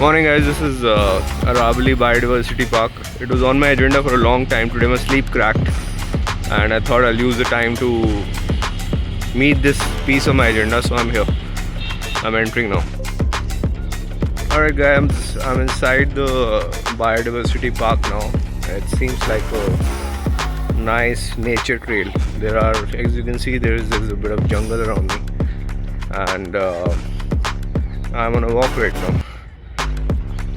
Morning guys, this is Aravali Biodiversity Park. It was on my agenda for a long time. Today my sleep cracked and I thought I'll use the time to meet this piece of my agenda, so I'm here. I'm entering now. Alright guys, I'm inside the Biodiversity Park now. It seems like a nice nature trail. There are, as you can see, there's a bit of jungle around me, and I'm on a walk right now.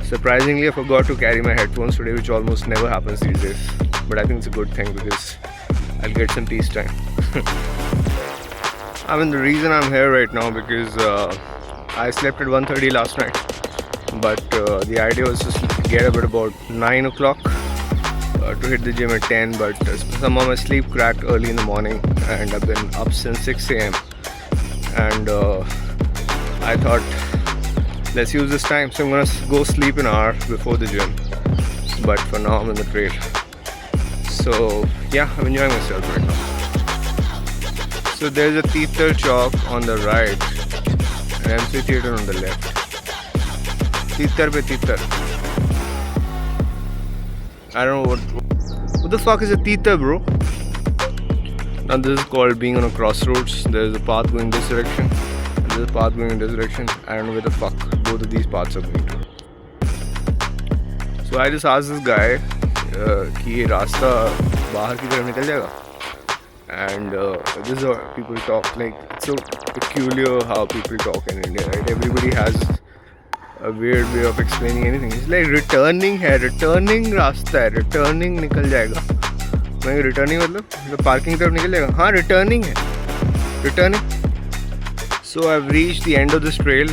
Surprisingly, I forgot to carry my headphones today, which almost never happens these days. But I think it's a good thing because I'll get some peace time. I mean, the reason I'm here right now because I slept at 1:30 last night. But the idea was to get up at about 9 o'clock to hit the gym at 10. But somehow my sleep cracked early in the morning and I've been up since 6 a.m. And I thought, let's use this time. So I'm gonna go sleep an hour before the gym. But for now I'm in the trail. So yeah, I'm enjoying myself right now. So there's a Teethar Chowk on the right and MC Theatre on the left. Teethar pe Teethar. I don't know what the fuck is a Teethar, bro? Now this is called being on a crossroads. There's a path going this direction. There's a path going in this direction. I don't know where the fuck both of these paths are going to. So I just asked this guy कि ये रास्ता बाहर की तरफ निकल जाएगा. And this is how people talk. Like, it's so peculiar how people talk in India, right? Everybody has a weird way of explaining anything. It's like returning है, returning रास्ता है, returning निकल जाएगा. मैं returning मतलब parking तरफ निकल जाएगा. हाँ, returning है, returning. So I've reached the end of this trail.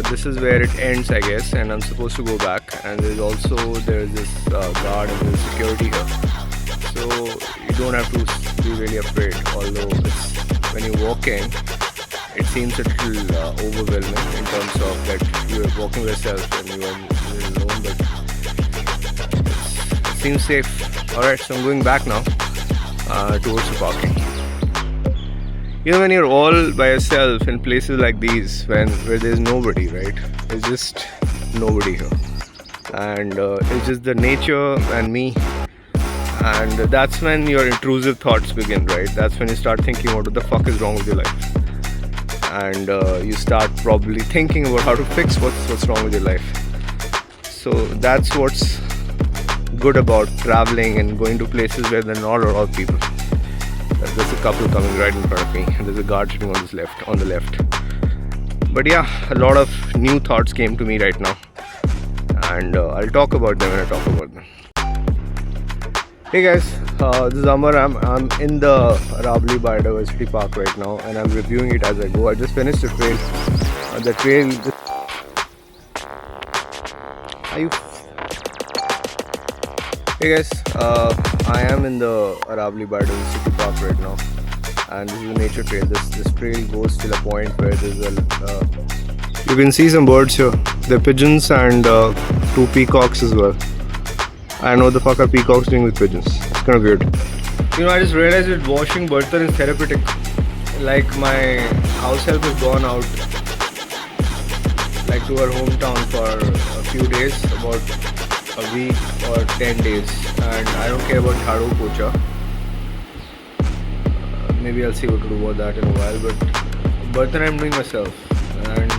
This is where it ends, I guess, and I'm supposed to go back. And there's this guard and there's security here, so you don't have to be really afraid. Although when you walk in, it seems a little overwhelming in terms of that you are walking yourself and you are alone, but it seems safe. Alright, so I'm going back now towards the parking. You know, when you're all by yourself in places like these, where there's nobody, right? There's just nobody here, and it's just the nature and me. And that's when your intrusive thoughts begin, right? That's when you start thinking, what the fuck is wrong with your life? And you start probably thinking about how to fix what's wrong with your life. So that's what's good about traveling and going to places where there are not a lot of people. There's a couple coming right in front of me, and there's a guard sitting on the left. But yeah, a lot of new thoughts came to me right now, and I'll talk about them when I talk about them. Hey guys, this is Amar. I'm in the Aravali Biodiversity Park right now, and I'm reviewing it as I go. I just finished the trail. Hey guys, I am in the Aravali Biodiversity Park right now, and this is a nature trail. This trail goes till a point where there's you can see some birds here. They're pigeons and 2 peacocks as well. I don't know what the fuck are peacocks doing with pigeons. It's kind of weird. You know, I just realized that washing bartan is therapeutic. Like, my house help has gone out like to her hometown for a few days, about a week or 10 days, and I don't care about jhadu pocha. Maybe I'll see what to do about that in a while, but bartan I'm doing myself, and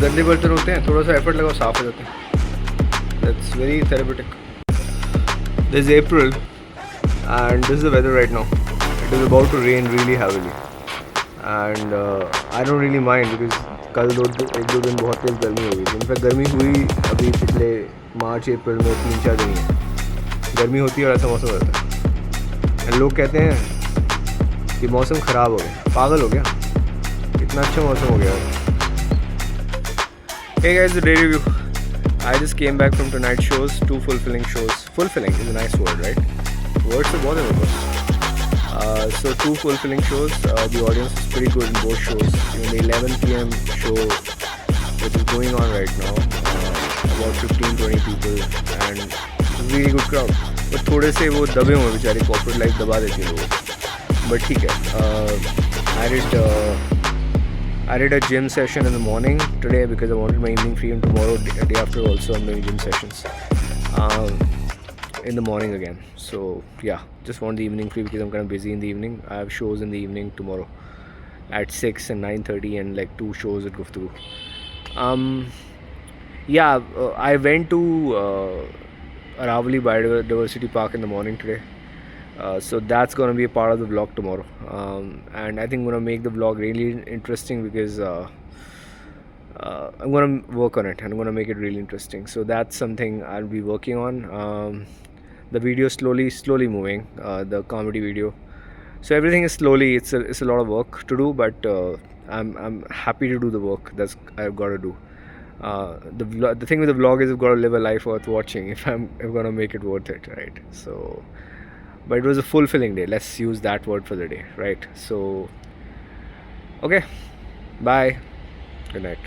गंदे बर्तन होते हैं, थोड़ा सा effort लगाओ, साफ हो जाते हैं. That's very therapeutic. This is April, and this is the weather right now. It is about to rain really heavily, and I don't really mind because कल एक दो दिन बहुत तेज गर्मी हो गई. इनफैक्ट गर्मी हुई अभी पिछले मार्च अप्रैल में 3-4 दिन ही गर्मी होती है और ऐसा मौसम रहता है. एंड लोग कहते हैं कि मौसम ख़राब हो गया. पागल हो गया, इतना अच्छा मौसम हो गया. Hey guys, the day review. I just came back from tonight shows, 2 fulfilling shows. Fulfilling is a nice word, right? Words are more than a word. So 2 fulfilling shows. The audience is pretty good in both shows. Even the 11 p.m. show, which is going on right now, about 15-20 people, and really good crowd. But थोड़े से वो दबे हुए बेचारे, corporate life दबा देती है लोगों. But ठीक है. I did a gym session in the morning today because I wanted my evening free, and tomorrow, day after, also I'm doing gym sessions in the morning again. So yeah, just want the evening free because I'm kind of busy in the evening. I have shows in the evening tomorrow at 6 and 9:30, and like 2 shows at Gufturu. Yeah, I went to Aravali Biodiversity Park in the morning today. So that's going to be a part of the vlog tomorrow. And I think I'm going to make the vlog really interesting because I'm going to work on it and I'm going to make it really interesting. So that's something I'll be working on. The video slowly moving, the comedy video. So everything is slowly. It's a lot of work to do, but I'm happy to do the work that's I've got to do. The thing with the vlog is I've got to live a life worth watching if I'm gonna make it worth it, right? So, but it was a fulfilling day. Let's use that word for the day, right? So, okay, bye, good night.